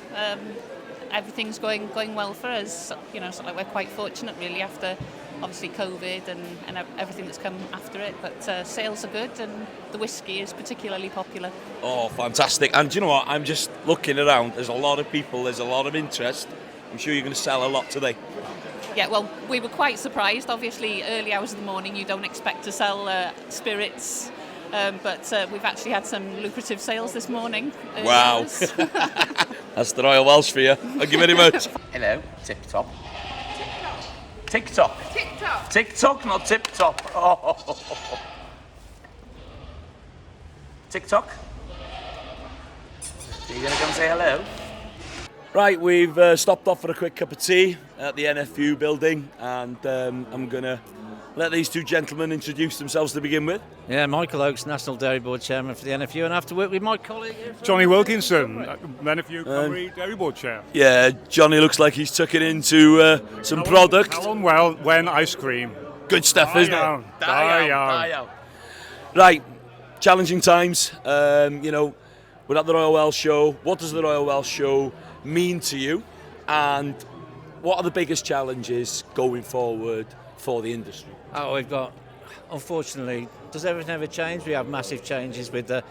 S23: Everything's going well for us. You know, sort of like we're quite fortunate really after obviously COVID and everything that's come after it. But sales are good and the whiskey is particularly popular.
S1: Oh, fantastic. And do you know what? I'm just looking around. There's a lot of people. There's a lot of interest. I'm sure you're going to sell a lot today.
S23: Yeah, well, we were quite surprised. Obviously, early hours of the morning, you don't expect to sell spirits. But we've actually had some lucrative sales this morning.
S1: Wow. That's the Royal Welsh for you. Thank you very much. Hello, tip-top. TikTok.
S3: TikTok.
S1: TikTok, not tip-top. Oh. TikTok. Are you going to come say hello? Right, we've stopped off for a quick cup of tea at the NFU building, and I'm going to let these two gentlemen introduce themselves to begin with.
S24: Yeah, Michael Oakes, National Dairy Board Chairman for the NFU, and I have to work with my colleague here.
S12: Johnny Wilkinson, NFU Cymru Dairy Board Chair.
S1: Yeah, Johnny looks like he's tucking into some product.
S12: Helen well when ice cream.
S1: Good stuff, isn't it?
S12: Die.
S1: Right, challenging times. You know, we're at the Royal Welsh Show. What does the Royal Welsh Show mean to you? And what are the biggest challenges going forward for the industry?
S24: Oh, we've got, unfortunately, does everything ever change? We have massive changes with the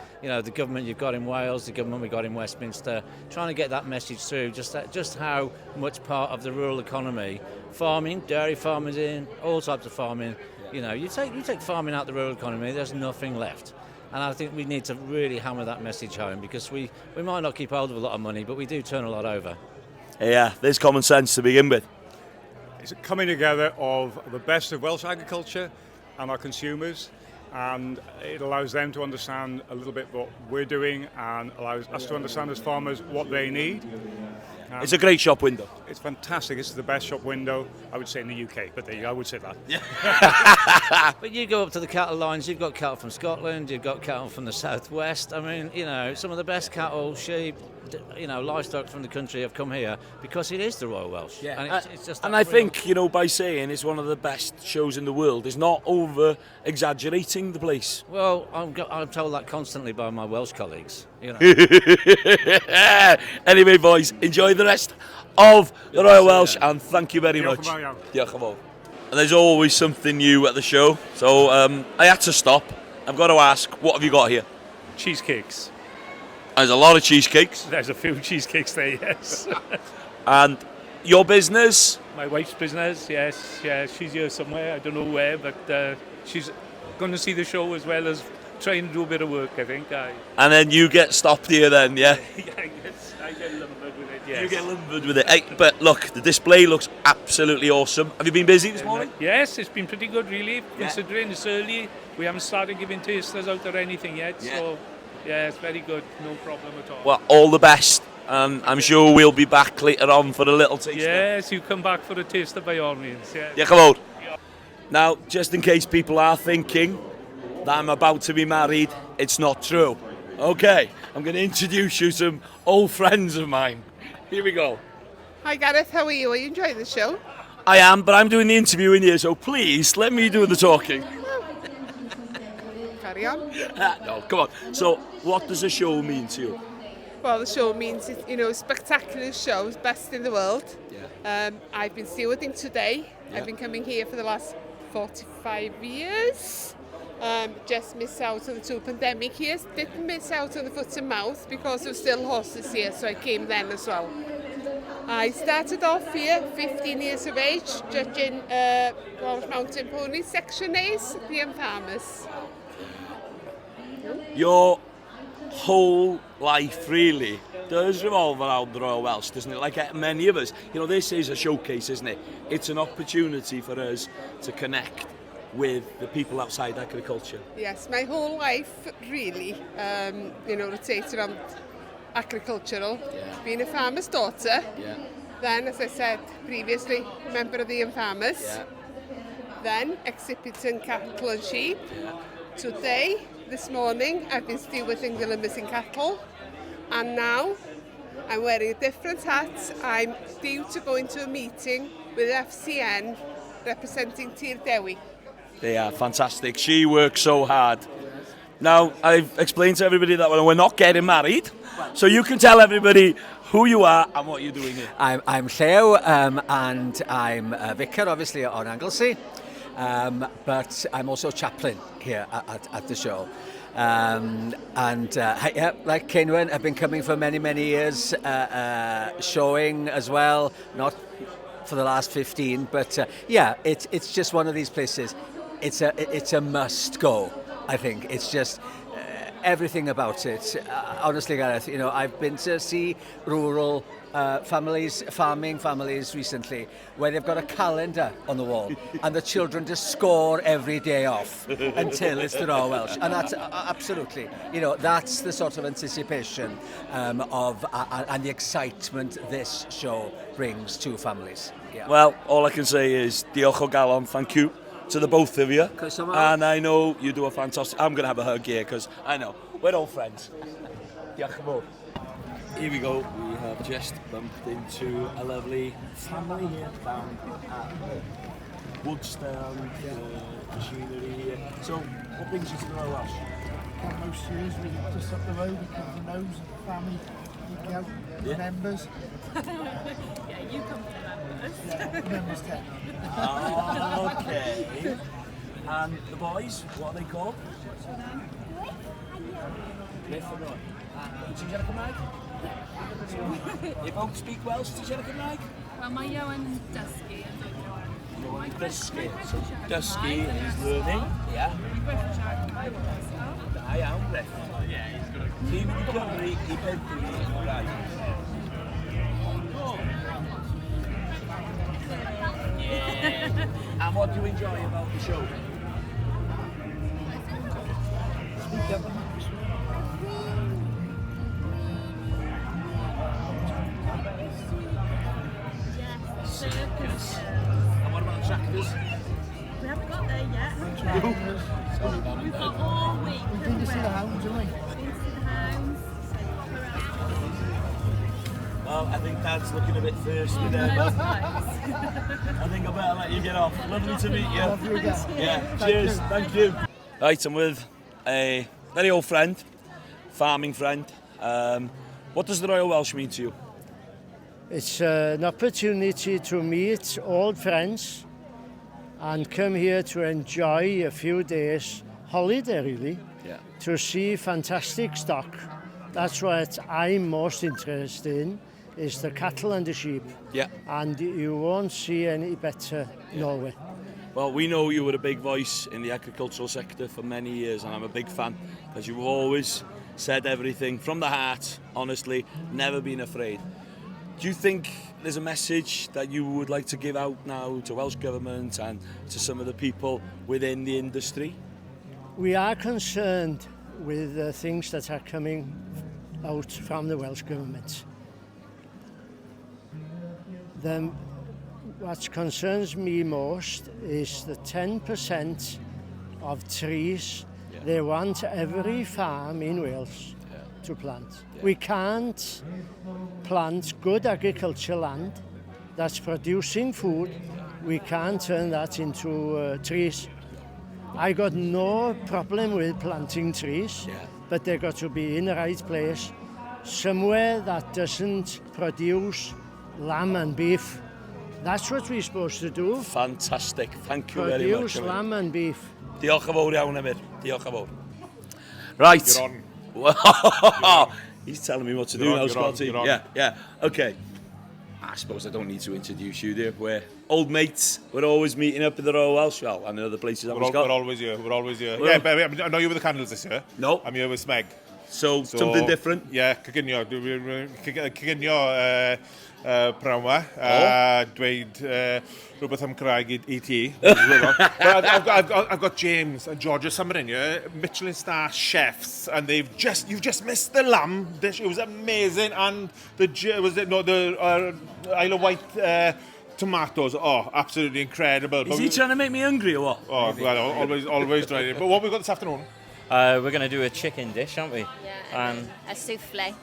S24: government you've got in Wales, the government we've got in Westminster, trying to get that message through, just how much part of the rural economy, farming, dairy farmers in, all types of farming, you know, you take farming out of the rural economy, there's nothing left. And I think we need to really hammer that message home, because we might not keep hold of a lot of money, but we do turn a lot over.
S5: Yeah, there's common sense to begin with.
S12: It's a coming together of the best of Welsh agriculture and our consumers, and it allows them to understand a little bit what we're doing and allows us to understand as farmers what they need.
S5: It's a great shop window.
S12: It's fantastic. It's the best shop window, I would say, in the UK, but there you go, I would say that.
S24: But you go up to the cattle lines, you've got cattle from Scotland, you've got cattle from the southwest. I mean, you know, some of the best cattle, sheep, you know, livestock from the country have come here because it is the Royal Welsh.
S5: Yeah.
S24: And it's just
S5: and I think, you know, by saying it's one of the best shows in the world is not over-exaggerating the place.
S24: Well, I'm told that constantly by my Welsh colleagues. You know.
S5: Anyway, boys, enjoy the rest of the Royal Welsh, and thank you very much. Diolch yn fawr. And there's always something new at the show, so I had to stop. I've got to ask, what have you got here?
S2: Cheesecakes.
S5: There's a lot of cheesecakes.
S2: There's a few cheesecakes there, yes.
S5: And your business?
S2: My wife's business, yes. Yeah, she's here somewhere, I don't know where, but she's going to see the show as well as trying to do a bit of work, I think.
S5: And then you get stopped here then, yeah?
S2: Yeah, I get lumbered with it, yes.
S5: You get lumbered with it. Hey, but look, the display looks absolutely awesome. Have you been busy this morning?
S2: Yes, it's been pretty good, really, considering it's early. We haven't started giving tasters out or anything yet, so yeah, it's very good, no problem at all.
S5: Well, all the best. I'm sure we'll be back later on for a little taster.
S2: Yes, you come back for a taster by all means, yeah.
S5: Yeah, come on. Now, just in case people are thinking that I'm about to be married, it's not true. Okay, I'm going to introduce you to some old friends of mine. Here we go.
S6: Hi Gareth, how are you? Are you enjoying the show?
S5: I am, but I'm doing the interviewing here, so please let me do the talking.
S6: Carry on.
S5: No, come on. So, what does a show mean to you?
S6: Well, the show means, you know, spectacular shows, best in the world.
S5: Yeah.
S6: I've been stewarding today.
S5: Yeah.
S6: I've been coming here for the last 45 years. Just missed out on the 2 pandemic years. Didn't miss out on the foot and mouth because there were still horses here, so I came then as well. I started off here, 15 years of age, judging Welsh Mountain Ponies, Section A's, the Farmers.
S5: Your whole life really does revolve around the Royal Welsh, doesn't it? Like many of us. You know, this is a showcase, isn't it? It's an opportunity for us to connect with the people outside agriculture.
S6: Yes, my whole life really, you know, rotates around agricultural. Being a farmer's daughter.
S5: Yeah.
S6: Then, as I said previously, member of the Farmers.
S5: Yeah.
S6: Then exhibiting cattle and sheep. Today, this morning, I've been stewarding the limousine cattle, and now I'm wearing a different hat. I'm due to go into a meeting with FCN representing Tir Dewi.
S5: They are fantastic. She works so hard. Now, I've explained to everybody that we're not getting married, so you can tell everybody who you are and what you're doing here.
S7: I'm Llew, and I'm a vicar, obviously, on Anglesey, but I'm also chaplain here at the show. Yeah, like Cynwen, I've been coming for many, many years, showing as well, not for the last 15, but yeah, it's just one of these places. It's a must go, I think. It's just everything about it. Honestly, Gareth, you know, I've been to see rural families, farming families recently, where they've got a calendar on the wall and the children just score every day off until it's the Royal Welsh. And that's absolutely, you know, that's the sort of anticipation of and the excitement this show brings to families. Yeah.
S5: Well, all I can say is diolch o galon, thank you to the both of you. And I know you do a fantastic... I'm going to have a hug here because I know we're all friends. Diolch yn fawr. Here we go. We have just bumped into a lovely family here down at Woodstown machinery here. So, what brings you to the Royal Welsh?
S8: Most years we just up the road, we come from those, family, we go, members.
S16: Yeah, you come to members.
S8: Yeah, members 10.
S5: Okay. And the boys, what are they called? Griff and Roy. Ti'n siarad Cymraeg? You both speak Welsh, ti'n siarad Cymraeg?
S16: Wel, mae Iowan yn dysgu.
S5: Dysgu. So dysgu is learning. Yeah. Da iawn, Griff. Ti'n mynd i gyfri i Bentley i Gymraeg. And what do you enjoy about the show? Speak up. Circus. And what about tractors?
S16: We haven't got there yet.
S5: Sorry about
S16: We've
S5: that.
S16: got all week.
S8: We've been to see the hounds, haven't we?
S16: Been to see the hounds.
S5: Well, I think Dad's looking a bit thirsty there. I think I better let you get off. Lovely to meet you.
S8: Love you again.
S5: Yeah, cheers. Thank you. Right, I'm with a very old friend, farming friend. What does the Royal Welsh mean to you?
S9: It's an opportunity to meet old friends and come here to enjoy a few days holiday really, to see fantastic stock. That's what I'm most interested in, is the cattle and the sheep.
S5: Yeah.
S9: And you won't see any better nowhere.
S5: Well, we know you were a big voice in the agricultural sector for many years, and I'm a big fan because you've always said everything from the heart, honestly, never been afraid. Do you think there's a message that you would like to give out now to Welsh Government and to some of the people within the industry?
S9: We are concerned with the things that are coming out from the Welsh Government. What concerns me most is the 10% of trees they want every farm in Wales to plant. We can't plant good agricultural land that's producing food. We can't turn that into trees. I got no problem with planting trees, but they got to be in the right place. Somewhere that doesn't produce lamb and beef. That's what we're supposed to do.
S5: Fantastic, thank you very much.
S9: Produce lamb and beef.
S5: Diolch yn fawr iawn, Emyr. Diolch yn fawr. Right.
S12: You're on.
S5: He's telling me what to do
S12: You're
S5: now,
S12: on,
S5: Scotty.
S12: you're on.
S5: Yeah. Okay. I suppose I don't need to introduce you, do We're old mates. We're always meeting up in the Royal Welsh, well, and in other places.
S12: We're always here.
S5: Well,
S12: Yeah, but I know you're with the candles this year.
S5: No.
S12: I'm here with Smeg.
S5: So something different?
S12: Yeah, coginio prawn ma, dweud rhywbeth am Cymraeg i ti. But I've got James and Georgia Summer in here, Michelin star chefs, and you've just missed the lamb dish. It was amazing, and the Isle of Wight tomatoes. Oh, absolutely incredible.
S5: Is he trying to make me hungry or what?
S12: Oh, well, always trying it. But what have we got this afternoon?
S11: We're going to do a chicken dish, aren't we?
S18: Yeah, a souffle.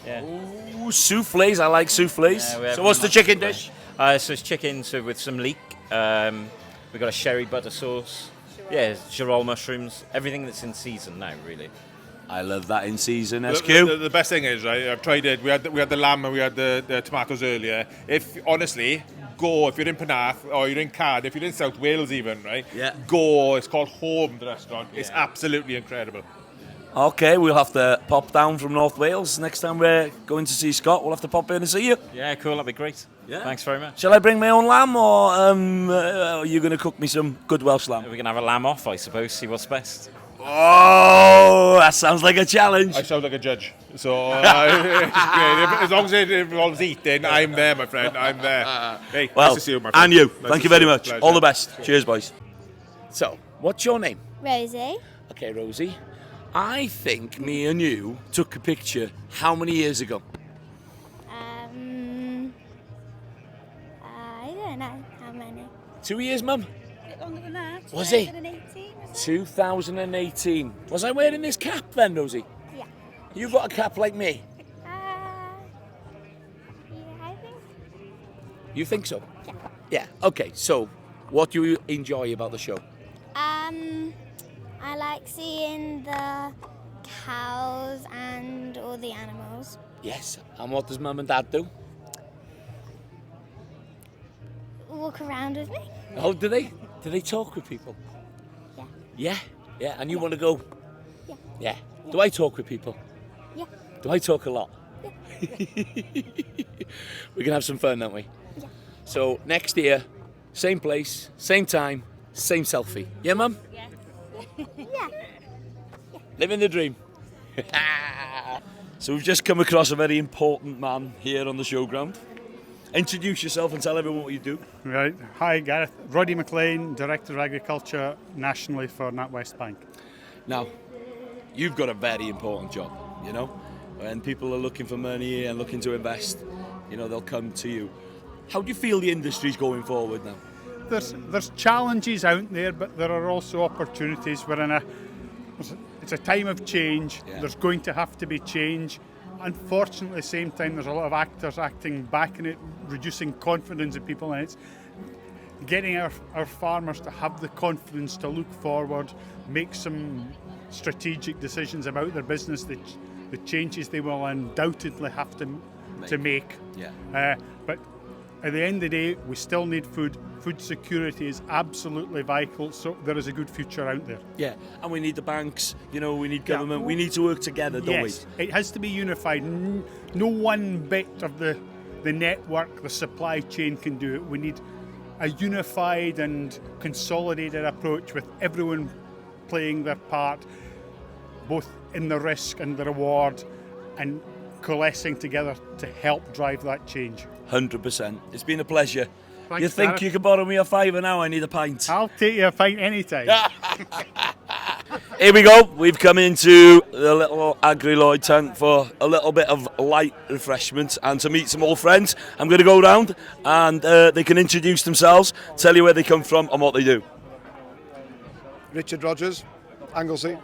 S11: Yeah.
S5: Ooh, soufflés. I like soufflés.
S11: Yeah,
S5: so what's the chicken dish?
S11: So it's chicken with some leek. We've got a sherry butter sauce. Yeah, girol mushrooms. Everything that's in season now, really.
S5: I love that in season, SQ.
S12: The best thing is, right, I've tried it. We had the lamb and we had the tomatoes earlier. If you're in Penarth or you're in Cardiff, if you're in South Wales even, right?
S5: Yeah.
S12: Go. It's called Home, the restaurant. Yeah. It's absolutely incredible.
S5: Okay, we'll have to pop down from North Wales next time we're going to see Scott. We'll have to pop in and see you.
S11: Yeah, cool. That'd be great.
S5: Yeah.
S11: Thanks very much.
S5: Shall I bring my own lamb, or are you going to cook me some good Welsh lamb?
S11: We're going to have a lamb off, I suppose. See what's best.
S5: Oh, that sounds like a challenge.
S12: I sound like a judge. So as long as it involves eating, I'm there, my friend. I'm there. Hey,
S5: well,
S12: nice to see you, my friend.
S5: And you.
S12: Nice
S5: Thank
S12: to
S5: you very
S12: see
S5: much.
S12: Pleasure.
S5: All the best. Cheers, boys. So, what's your name?
S18: Rosie.
S5: Okay, Rosie. I think me and you took a picture how many years ago?
S18: I don't know how many.
S5: 2 years, Mum?
S16: A bit longer than that.
S5: Was it?
S16: 2018,
S5: 2018. Was I wearing this cap then, Rosie?
S18: Yeah.
S5: You got a cap like me?
S18: Yeah, I think.
S5: You think so?
S18: Yeah.
S5: Yeah. Okay, so what do you enjoy about the show?
S18: I like seeing the cows and all the animals.
S5: Yes. And what does Mum and Dad do?
S18: Walk around with me.
S5: Oh, do they? Do they talk with people?
S18: Yeah.
S5: Yeah? Yeah. And you want to go?
S18: Yeah.
S5: Yeah. Do I talk with people?
S18: Yeah.
S5: Do I talk a lot?
S18: Yeah.
S5: We can have some fun, don't we?
S18: Yeah.
S5: So next year, same place, same time, same selfie. Yeah, Mum?
S18: Yeah.
S5: Living the dream. So we've just come across a very important man here on the showground. Introduce yourself and tell everyone what you do.
S13: Right. Hi, Gareth. Roddy McLean, Director of Agriculture nationally for NatWest Bank.
S5: Now, you've got a very important job, you know. When people are looking for money and looking to invest, you know, they'll come to you. How do you feel the industry's going forward now?
S13: There's challenges out there, but there are also opportunities. It's a time of change.
S5: Yeah.
S13: There's going to have to be change. Unfortunately, at the same time, there's a lot of actors acting back in it, reducing confidence in people, and it's getting our farmers to have the confidence to look forward, make some strategic decisions about their business, the changes they will undoubtedly have to make.
S5: Yeah.
S13: But at the end of the day, we still need food. Food security is absolutely vital, so there is a good future out there.
S5: Yeah, and we need the banks, you know, we need government, we need to work together, don't
S13: Yes, it has to be unified. No one bit of the network, the supply chain can do it. We need a unified and consolidated approach with everyone playing their part, both in the risk and the reward, and coalescing together to help drive that change.
S5: 100%. It's been a pleasure.
S13: Thanks,
S5: you think
S13: Gareth.
S5: you can borrow me a £5 now? I need a pint.
S13: I'll take you a pint anytime.
S5: Here we go. We've come into the little Agri-Lloyd tent for a little bit of light refreshment and to meet some old friends. I'm going to go round and they can introduce themselves, tell you where they come from and what they do.
S14: Richard Rogers, Anglesey.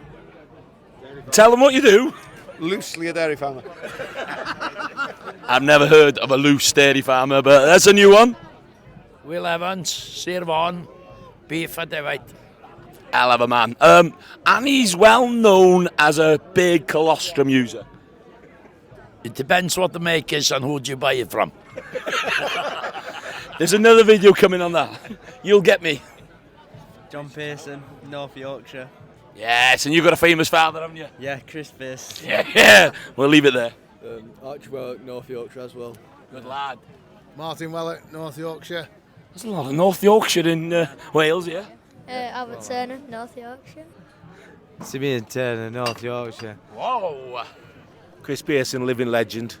S5: Tell them what you do.
S14: Loosely a dairy farmer.
S5: I've never heard of a loose dairy farmer, but that's a new one.
S15: Will Evans, Sir Vaughan, beef and white.
S5: Hell of a man. And he's well known as a big colostrum user.
S15: It depends what the make is and who do you buy it from.
S5: There's another video coming on that. You'll get me.
S17: John Pearson, North Yorkshire.
S5: Yes, and you've got a famous father, haven't you?
S17: Yeah, Chris Pearce.
S5: Yeah. We'll leave it there.
S17: Archibald, North Yorkshire as well.
S5: Good lad.
S17: Martin Wellett, North Yorkshire.
S5: There's a lot of North Yorkshire in Wales, yeah?
S25: Albert Turner, North Yorkshire.
S17: Simeon Turner, North Yorkshire.
S5: Whoa.
S26: Chris Pearson, living legend.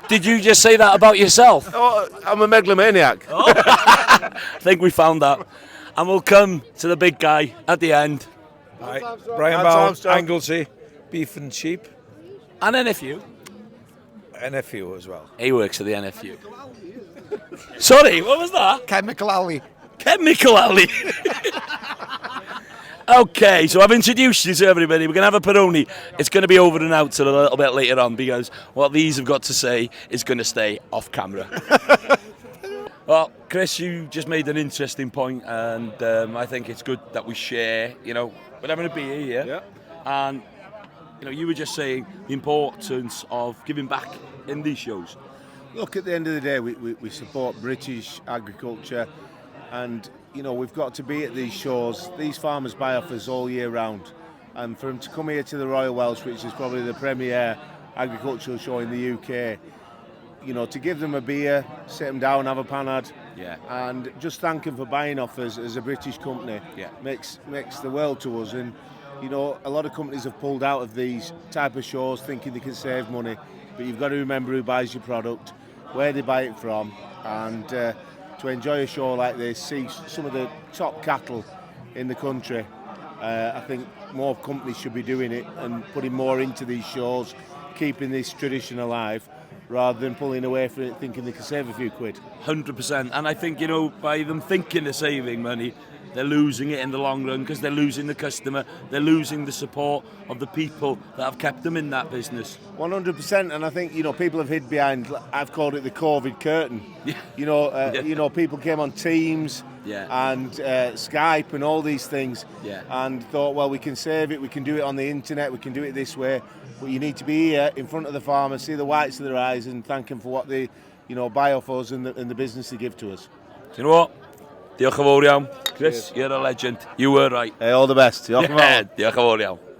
S5: Did you just say that about yourself?
S26: Oh, I'm a megalomaniac.
S5: Oh. I think we found that. And we'll come to the big guy at the end.
S26: Right. Brian Bound, Anglesey, beef and sheep.
S5: And NFU.
S26: NFU as well.
S5: He works at the NFU. Sorry, what was that?
S14: Chemical Alley.
S5: Chemical Alley. Okay, so I've introduced you to everybody. We're going to have a Peroni. It's going to be over and out till a little bit later on because what these have got to say is going to stay off camera. Well, Chris, you just made an interesting point, and I think it's good that we share. You know, we're having a beer here,
S26: yeah.
S5: And you know, you were just saying the importance of giving back in these shows.
S26: Look, at the end of the day, we support British agriculture, and you know, we've got to be at these shows. These farmers buy off us all year round, and for them to come here to the Royal Welsh, which is probably the premier agricultural show in the UK, you know, to give them a beer, sit them down, have a panad,
S5: yeah,
S26: and just thank them for buying off us as a British company,
S5: yeah,
S26: makes the world to us. And you know, a lot of companies have pulled out of these type of shows thinking they can save money, but you've got to remember who buys your product, where they buy it from, and to enjoy a show like this, see some of the top cattle in the country. I think more companies should be doing it and putting more into these shows, keeping this tradition alive, rather than pulling away from it thinking they can save a few quid.
S5: 100%. And I think, you know, by them thinking they're saving money, they're losing it in the long run because they're losing the customer, they're losing the support of the people that have kept them in that business.
S26: 100%, and I think, you know, people have hid behind, I've called it the COVID curtain.
S5: Yeah.
S26: You know, you know, people came on Teams,
S5: yeah,
S26: and Skype and all these things,
S5: yeah,
S26: and thought, well, we can save it, we can do it on the internet, we can do it this way, but you need to be here in front of the farmer, see the whites of their eyes and thank them for what they, you know, buy off us and the business they give to us.
S5: Do you know what? Diolch yn fawr iawn. Chris, you're a legend. You were right.
S26: Hey, all the best. Diolch yn fawr.
S5: Diolch yn fawr iawn.